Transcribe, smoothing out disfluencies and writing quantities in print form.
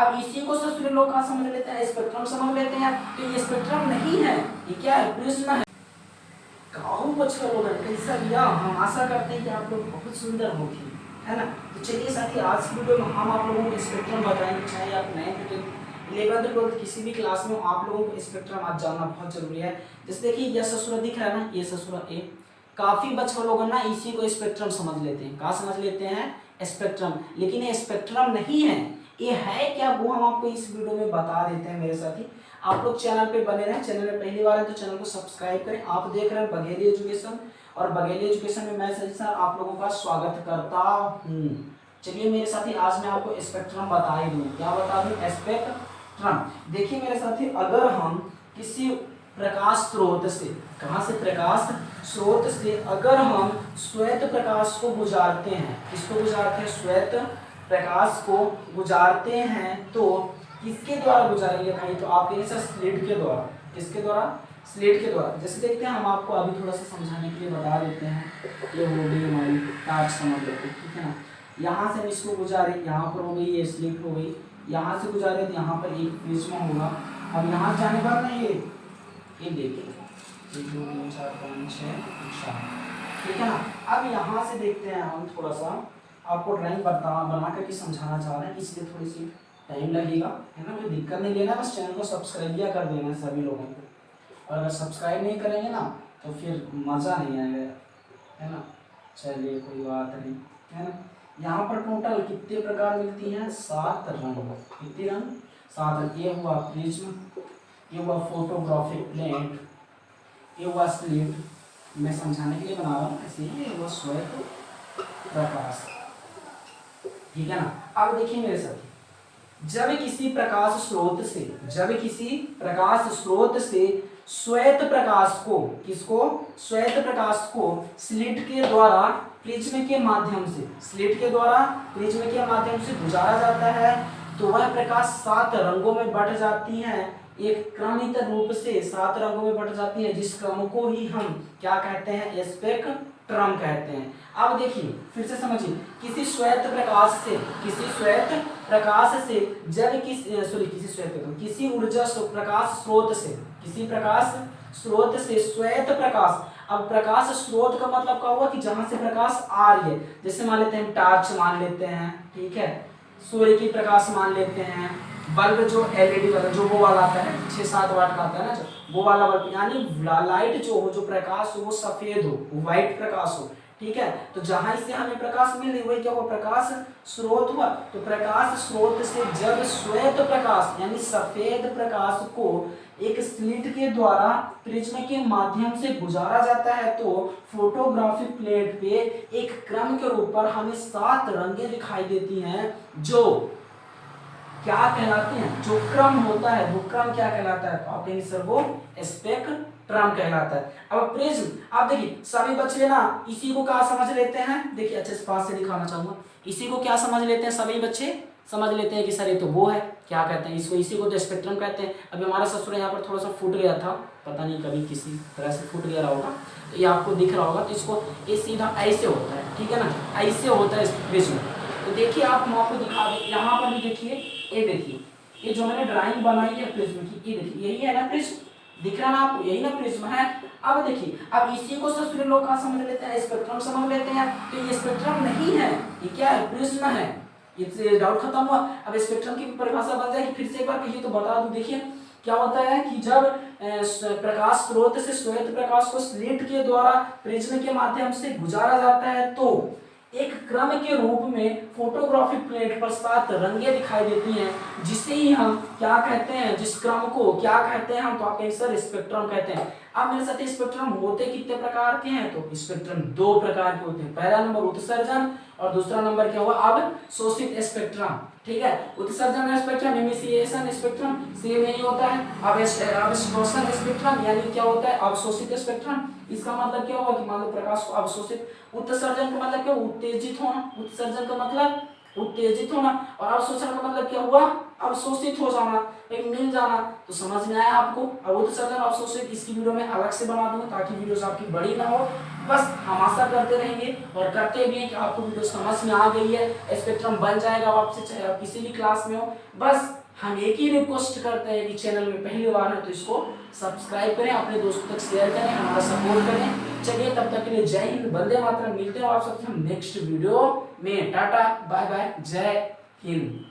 अब इसी को ससुरे लोग कहाँ समझ लेते हैं, स्पेक्ट्रम समझ लेते हैं। तो ये स्पेक्ट्रम नहीं है, ये क्या है, प्रिज्म है। काहू बच्चों लोग कैसा लिया, हम आशा करते हैं कि आप लोग बहुत सुंदर होगी, है ना। तो चलिए साथी, आज की वीडियो में हम आप लोगों को स्पेक्ट्रम बताएंगे। चाहे आप नए 11th 12th किसी भी क्लास में आप लोगों को स्पेक्ट्रम आज जानना बहुत जरूरी है। जैसे देखिए यह ससुरा दिख रहा है ना, ये ससुरा ए, काफी बच्चों लोग ना इसी को स्पेक्ट्रम समझ लेते हैं। कहाँ समझ लेते हैं, स्पेक्ट्रम। लेकिन ये स्पेक्ट्रम नहीं है, ये है क्या वो हम आपको इस वीडियो में बता देते हैं मेरे साथी। आप लोग चैनल पे बने रहें, चैनल में पहली बार है तो चैनल को सब्सक्राइब करें। आप देख रहे हैं बघेली एजुकेशन, और बघेली एजुकेशन में मैं सर आप लोगों का स्वागत करता हूँ। चलिए मेरे साथी, आज मैं आपको स्पेक्ट्रम बता ही दूँ। क्या बता दूँ, स्पेक्ट्रम। देखिए मेरे साथी, अगर हम किसी प्रकाश स्रोत से, कहाँ से, प्रकाश स्रोत से अगर हम श्वेत प्रकाश को गुजारते हैं, किसको गुजारते हैं, श्वेत प्रकाश को गुजारते हैं, तो किसके द्वारा गुजारेंगे भाई, तो आपके सर स्लिट के द्वारा। किसके द्वारा, स्लिट के द्वारा। जैसे देखते हैं, हम आपको अभी थोड़ा सा समझाने के लिए बता देते हैं। ये हो गई हमारी टार्च, समझ लेते हैं, ठीक है ना। यहाँ से हम इसको गुजारे, यहाँ पर हो गई ये स्लिट हो गई, यहाँ से गुजारे तो यहाँ पर एक प्रिज्म होगा। अब यहाँ जाने पर ना ये देखिए 1 2 3 4 5 6 7, ठीक है ना। अब यहाँ से देखते हैं हम, थोड़ा सा आपको ड्राइंग बना करके समझाना चाह रहे हैं, इसलिए थोड़ी सी टाइम लगेगा, है ना। कोई दिक्कत नहीं लेना, बस चैनल को सब्सक्राइब किया कर देना सभी लोगों को। और अगर सब्सक्राइब नहीं करेंगे ना तो फिर मज़ा नहीं आएगा, है ना। चलिए कोई बात नहीं, है ना। यहाँ पर टोटल कितने प्रकार मिलती हैं, 7 रंग। कितने रंग, 7 रंग। ये हुआ प्रिज्म, ये हुआ फोटोग्राफिक प्लेट, ये हुआ स्लिट, मैं समझाने के लिए बना रहा हूँ ऐसे ही। ये हुआ श्वेत प्रकाश, ठीक है ना। अब देखिए मेरे साथ, जब किसी प्रकाश स्रोत से, जब किसी प्रकाश स्रोत से श्वेत प्रकाश को, किसको, श्वेत प्रकाश को स्लिट के द्वारा प्रिज्म के माध्यम से, स्लिट के द्वारा प्रिज्म के माध्यम से गुजारा जाता है, तो वह प्रकाश 7 रंगों में बट जाती है। एक क्रमित रूप से 7 रंगों में बट जाती है, जिस क्रम को ही हम क्या कहते हैं, स्पेक्ट्रम कहते हैं। अब देखिए फिर से समझिए, किसी श्वेत प्रकाश से, किसी श्वेत प्रकाश से जब किसी ऊर्जा प्रकाश स्रोत से, किसी प्रकाश स्रोत से श्वेत प्रकाश। अब प्रकाश स्रोत का मतलब क्या हुआ कि जहां से प्रकाश आ रही है, जैसे मान लेते हैं टार्च मान लेते हैं, ठीक है, सूर्य की प्रकाश मान लेते हैं, बल्ब जो एलईडी वाला, जो वो वाला आता है 6-7 वाट का आता है ना, जो वो वाला बल्ब, यानी लाइट जो हो, जो प्रकाश हो वो सफेद हो, वो व्हाइट प्रकाश हो, ठीक है। तो जहां इससे हमें प्रकाश मिल रही वही क्या हुआ, प्रकाश स्रोत हुआ। तो प्रकाश स्रोत से जब श्वेत प्रकाश यानी सफेद प्रकाश को एक स्लिट के द्वारा प्रिज्म के माध्यम से गुजारा जाता है, तो फोटोग्राफिक प्लेट पे एक क्रम के रूप पर हमें 7 रंगें दिखाई देती हैं, जो क्या कहलाते हैं, जो क्रम होता है वो क्रम क्या कहलाता है, तो आप कहेंगे सर वो स्पेक्ट्रम कहलाता है। अब प्रिज्म, आप देखिए सभी बच्चे ना इसी को क्या समझ लेते हैं, देखिए अच्छे से पास से दिखाना चाहूंगा, इसी को क्या समझ लेते हैं, सभी बच्चे समझ लेते हैं कि सर ये तो वो है, क्या कहते हैं इसको, इसी को तो स्पेक्ट्रम कहते हैं। अभी हमारा ससुर यहाँ पर थोड़ा सा फूट गया था, पता नहीं कभी किसी तरह से फूट गया होगा, तो ये आपको दिख रहा होगा। तो इसको ये सीधा ऐसे होता है, ठीक है ना, ऐसे होता है प्रिज्म। तो देखिए आप मैं आपको दिखा दें, यहाँ पर भी देखिए, ये देखिए, ये जो मैंने ड्राइंग बनाई है प्रिज्म की, ये देखिए यही है ना प्रिज्म, दिख रहा ना आपको, यही ना प्रिज्म है। अब देखिए, अब इसी को ससुरे लोग कहाँ समझ लेते हैं, स्पेक्ट्रम समझ लेते हैं। तो ये स्पेक्ट्रम नहीं है, ये क्या है, प्रिज्म है। इससे डाउट खत्म हुआ। अब स्पेक्ट्रम की परिभाषा बन जाएगी, फिर से एक बार कहिए तो बता दूं। देखिए क्या होता है कि जब प्रकाश स्रोत से श्वेत प्रकाश को स्लिट के द्वारा प्रिज्म के माध्यम से गुजारा जाता है, तो एक क्रम के रूप में फोटोग्राफिक प्लेट पर 7 रंगें दिखाई देती हैं, जिसे ही हम क्या कहते हैं, जिस क्रम को क्या कहते हैं हम, तो आप सर स्पेक्ट्रम कहते हैं। अब मेरे साथ स्पेक्ट्रम होते कितने प्रकार के हैं, तो स्पेक्ट्रम 2 प्रकार के होते हैं। पहला नंबर उत्सर्जन और दूसरा नंबर क्या हुआ, अब शोषित स्पेक्ट्रम, ठीक है। उत्सर्जन स्पेक्ट्रम, इमिसिएशन स्पेक्ट्रम सेम नहीं होता है। अब शोषण स्पेक्ट्रम यानी क्या होता है, अवशोषित स्पेक्ट्रम। इसका मतलब क्या हुआ कि मान लो प्रकाश को अवशोषित, उत्सर्जन का मतलब क्या, उत्तेजित होना, उत्सर्जन का मतलब उत्तेजित होना, और अवशोषण का मतलब क्या हुआ, अब शोषित हो जाना, एक मिल जाना, तो समझ में आया आपको। अब वो तो चल रहा, आप सोचे इसकी वीडियो में अलग से बना दूंगा ताकि वीडियोस आपकी बड़ी ना हो। बस हम आशा करते रहेंगे और करते भी हैं कि आपको वीडियो समझ में आ गई है, स्पेक्ट्रम बन जाएगा आपसे, चाहे आप किसी भी क्लास में हो। बस हम एक ही रिक्वेस्ट करते हैं कि चैनल में पहली बार है तो इसको सब्सक्राइब करें, अपने दोस्तों तक शेयर करें, हमारा सपोर्ट करें। चलिए तब तक के लिए जय हिंद, वंदे मातरम। मिलते हैं आप सबसे हम नेक्स्ट वीडियो में। टाटा बाय बाय, जय हिंद।